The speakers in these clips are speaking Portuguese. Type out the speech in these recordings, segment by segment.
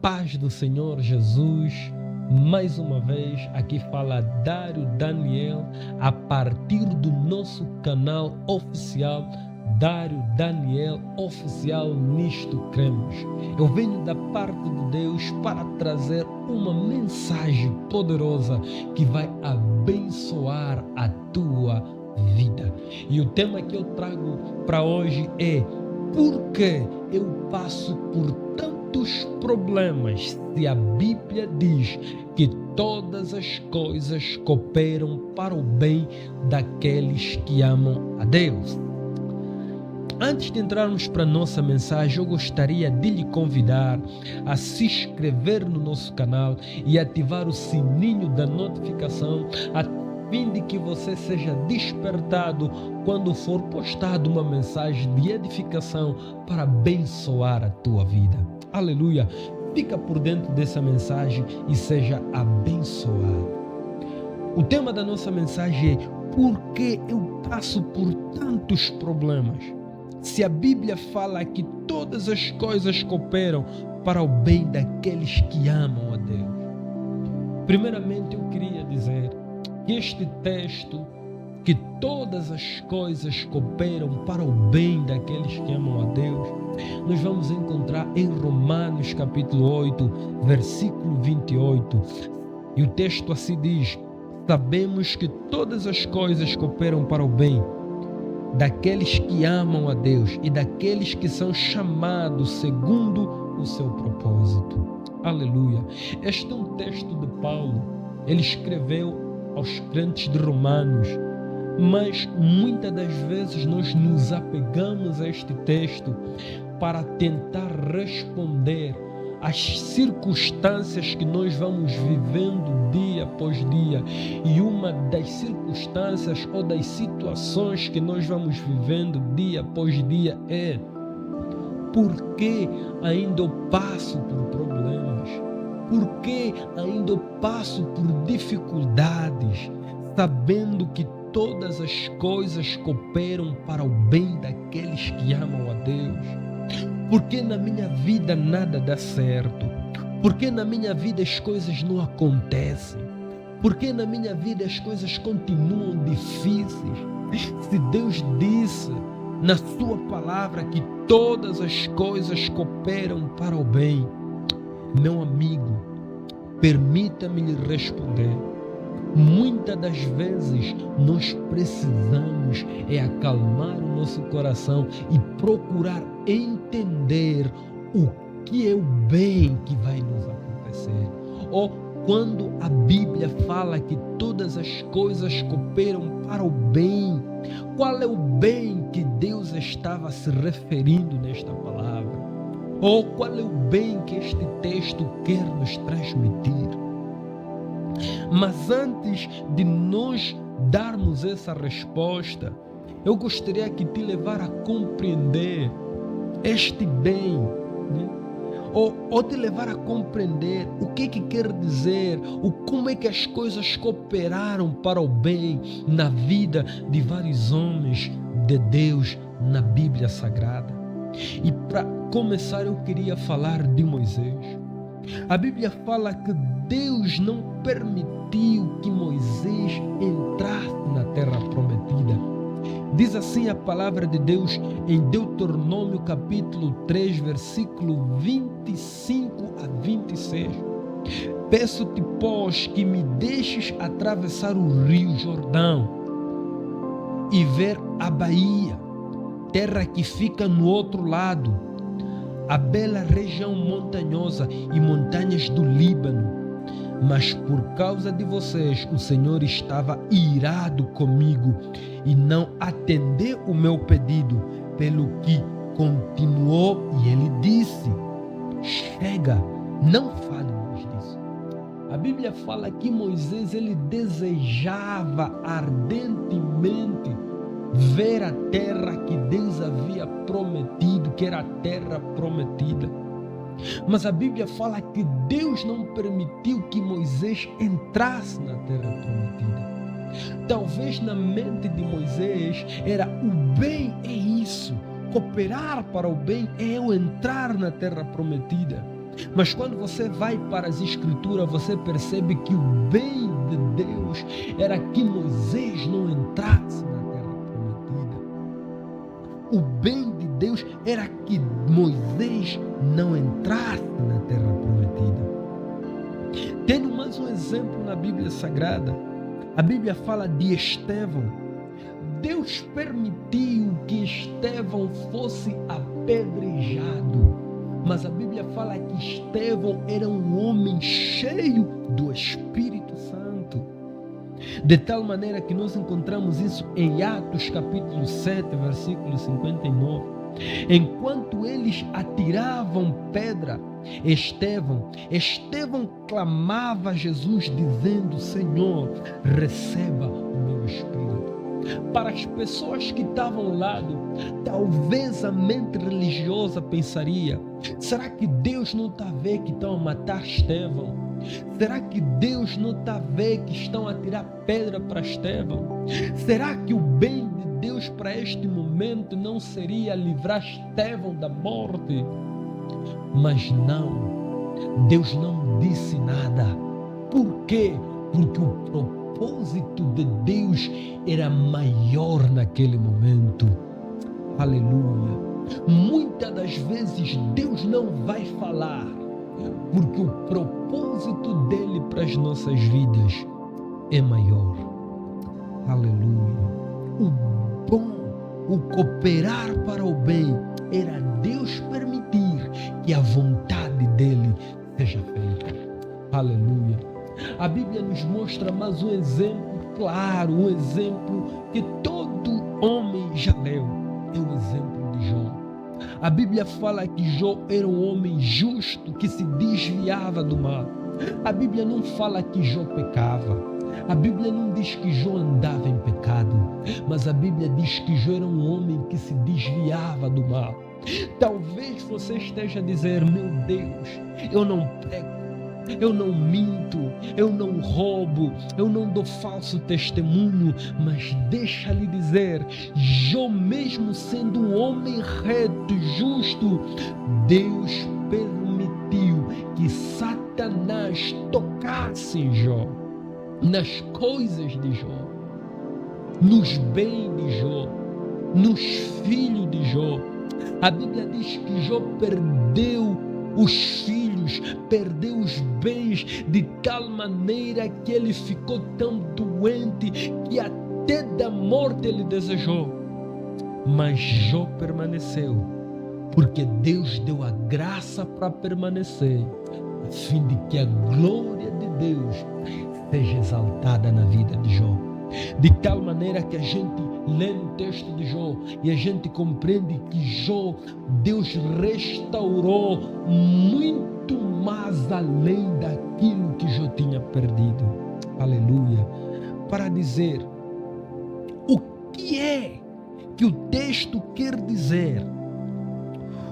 paz do Senhor Jesus. Mais uma vez, aqui fala Dário Daniel, a partir do nosso canal oficial, Dário Daniel Oficial Nisto Cremos. Eu venho da parte de Deus para trazer uma mensagem poderosa que vai abençoar a tua vida. E o tema que eu trago para hoje é: por que eu passo por tantos problemas se a Bíblia diz que todas as coisas cooperam para o bem daqueles que amam a Deus? Antes de entrarmos para a nossa mensagem, eu gostaria de lhe convidar a se inscrever no nosso canal e ativar o sininho da notificação, a fim de que você seja despertado quando for postada uma mensagem de edificação para abençoar a tua vida. Aleluia! Fica por dentro dessa mensagem e seja abençoado. O tema da nossa mensagem é: por que eu passo por tantos problemas? Se a Bíblia fala que todas as coisas cooperam para o bem daqueles que amam a Deus. Primeiramente, eu queria dizer que este texto, que todas as coisas cooperam para o bem daqueles que amam a Deus, nós vamos encontrar em Romanos capítulo 8, versículo 28. E o texto assim diz: sabemos que todas as coisas cooperam para o bem daqueles que amam a Deus e daqueles que são chamados segundo o seu propósito. Aleluia! Este é um texto de Paulo. Ele escreveu aos crentes de Romanos, mas muitas das vezes nós nos apegamos a este texto para tentar responder às circunstâncias que nós vamos vivendo dia após dia. E uma das circunstâncias ou das situações que nós vamos vivendo dia após dia é: por que ainda eu passo por problemas? Por que ainda eu passo por dificuldades, sabendo que todas as coisas cooperam para o bem daqueles que amam a Deus? Por que na minha vida nada dá certo? Por que na minha vida as coisas não acontecem? Por que na minha vida as coisas continuam difíceis? Se Deus disse na sua palavra que todas as coisas cooperam para o bem, meu amigo, permita-me lhe responder. Muitas das vezes nós precisamos acalmar o nosso coração e procurar entender o que é o bem que vai nos acontecer. Ou quando a Bíblia fala que todas as coisas cooperam para o bem, qual é o bem que Deus estava se referindo nesta palavra? Ou qual é o bem que este texto quer nos transmitir? Mas antes de nós darmos essa resposta, eu gostaria que te levar a compreender este bem, né? Ou te levar a compreender o que quer dizer, como é que as coisas cooperaram para o bem na vida de vários homens de Deus na Bíblia Sagrada. E para começar, eu queria falar de Moisés. A Bíblia fala que Deus não permitiu que Moisés entrasse na terra prometida. Diz assim a palavra de Deus em Deuteronômio capítulo 3, versículo 25 a 26. Peço-te, pois, que me deixes atravessar o rio Jordão e ver a Baía, terra que fica no outro lado, a bela região montanhosa e montanhas do Líbano. Mas por causa de vocês, o Senhor estava irado comigo e não atendeu o meu pedido, pelo que continuou e ele disse: chega, não fale mais disso. A Bíblia fala que Moisés, ele desejava ardentemente ver a terra que Deus havia prometido, que era a terra prometida. Mas a Bíblia fala que Deus não permitiu que Moisés entrasse na terra prometida. Talvez na mente de Moisés era: o bem é isso, cooperar para o bem é eu entrar na terra prometida. Mas quando você vai para as Escrituras, você percebe que o bem de Deus era que Moisés não entrasse na terra prometida. O bem de Deus era que Moisés não entrasse na terra prometida. Tendo mais um exemplo na Bíblia Sagrada, a Bíblia fala de Estevão. Deus permitiu que Estevão fosse apedrejado, mas a Bíblia fala que Estevão era um homem cheio do Espírito Santo. De tal maneira que nós encontramos isso em Atos capítulo 7, versículo 59. Enquanto eles atiravam pedra, Estevão clamava a Jesus dizendo: Senhor, receba o meu espírito. Para as pessoas que estavam ao lado, talvez a mente religiosa pensaria: será que Deus não está a ver que estão a matar Estevão? Será que Deus não está a ver que estão a tirar pedra para Estevão? Será que o bem de Deus para este momento não seria livrar Estevão da morte? Mas não, Deus não disse nada. Por quê? Porque o propósito de Deus era maior naquele momento. Aleluia. Muitas das vezes Deus não vai falar, porque o propósito dele para as nossas vidas é maior. Aleluia. O bom, o cooperar para o bem, era Deus permitir que a vontade dele seja feita. Aleluia. A Bíblia nos mostra mais um exemplo claro, um exemplo que todo homem já leu. É o exemplo de Jó. A Bíblia fala que Jó era um homem justo que se desviava do mal. A Bíblia não fala que Jó pecava. A Bíblia não diz que Jó andava em pecado, mas a Bíblia diz que Jó era um homem que se desviava do mal. Talvez você esteja a dizer: meu Deus, eu não peco, eu não minto, eu não roubo, eu não dou falso testemunho. Mas deixa-lhe dizer, Jó, mesmo sendo um homem reto, justo, Deus permitiu que Satanás tocasse em Jó, nas coisas de Jó, nos bens de Jó, nos filhos de Jó. A Bíblia diz que Jó perdeu os filhos, perdeu os bens, de tal maneira que ele ficou tão doente que até da morte ele desejou. Mas Jó permaneceu, porque Deus deu a graça para permanecer, a fim de que a glória de Deus seja exaltada na vida de Jó. De tal maneira que a gente lê no texto de Jó e a gente compreende que Jó, Deus restaurou muito mais além daquilo que Jó tinha perdido. Aleluia. Para dizer o que é que o texto quer dizer,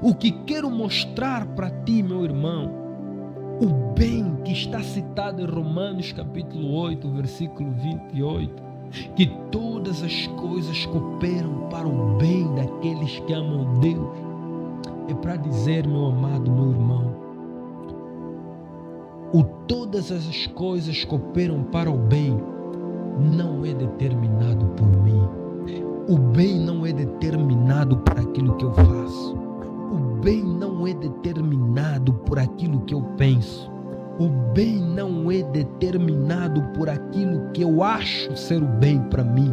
o que quero mostrar para ti, meu irmão, o bem que está citado em Romanos capítulo 8, versículo 28, que todas as coisas cooperam para o bem daqueles que amam Deus, é para dizer, meu amado, meu irmão, o todas as coisas cooperam para o bem não é determinado por mim. O bem não é determinado por aquilo que eu faço. O bem não é determinado por aquilo que eu penso. O bem não é determinado por aquilo que eu acho ser o bem para mim,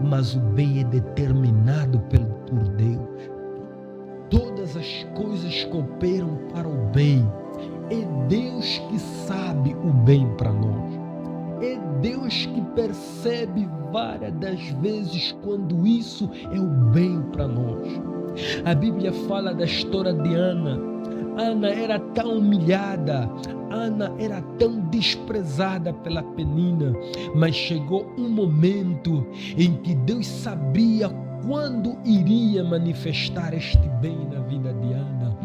mas o bem é determinado por Deus. Todas as coisas cooperam para o bem. É Deus que sabe o bem para nós. É Deus que percebe várias das vezes quando isso é o bem para nós. A Bíblia fala da história de Ana. Ana era tão humilhada, Ana era tão desprezada pela Penina, mas chegou um momento em que Deus sabia quando iria manifestar este bem na vida de Ana.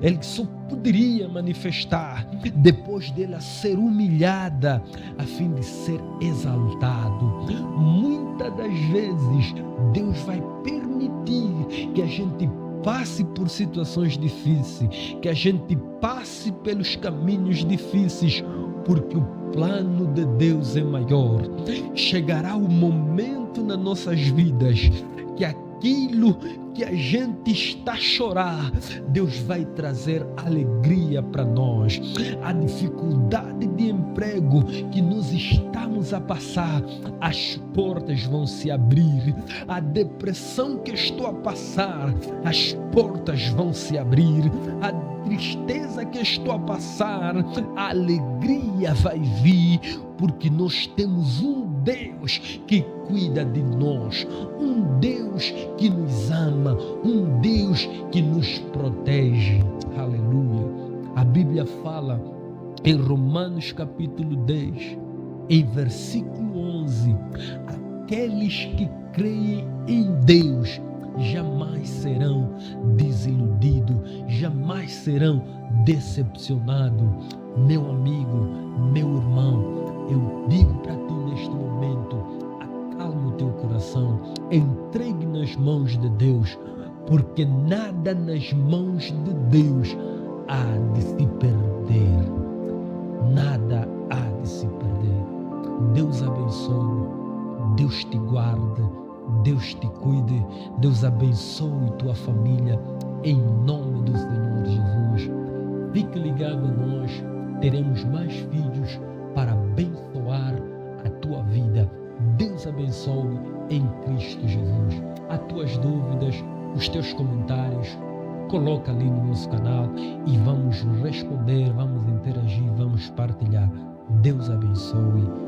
Ele só poderia manifestar depois dela ser humilhada, a fim de ser exaltado. Muitas das vezes Deus vai permitir que a gente passe por situações difíceis, que a gente passe pelos caminhos difíceis, porque o plano de Deus é maior. Chegará o momento nas nossas vidas que aquilo que a gente está a chorar, Deus vai trazer alegria para nós. A dificuldade de emprego que nós estamos a passar, as portas vão se abrir. A depressão que estou a passar, as portas vão se abrir. A tristeza que estou a passar, a alegria vai vir, porque nós temos um Deus que cuida de nós, um Deus que nos ama, um Deus que nos protege. Aleluia. A Bíblia fala em Romanos capítulo 10, em versículo 11, aqueles que creem em Deus jamais serão desiludidos, jamais serão decepcionados. Meu amigo, meu irmão, eu digo para ti neste momento, acalma o teu coração, entregue nas mãos de Deus, porque nada nas mãos de Deus há de se perder. Nada há de se perder. Deus abençoe, Deus te guarde, Deus te cuide, Deus abençoe tua família, em nome do Senhor Jesus. Fique ligado a nós, teremos mais vídeos para abençoar a tua vida. Deus abençoe em Cristo Jesus. As tuas dúvidas, os teus comentários, coloca ali no nosso canal e vamos responder, vamos interagir, vamos partilhar. Deus abençoe.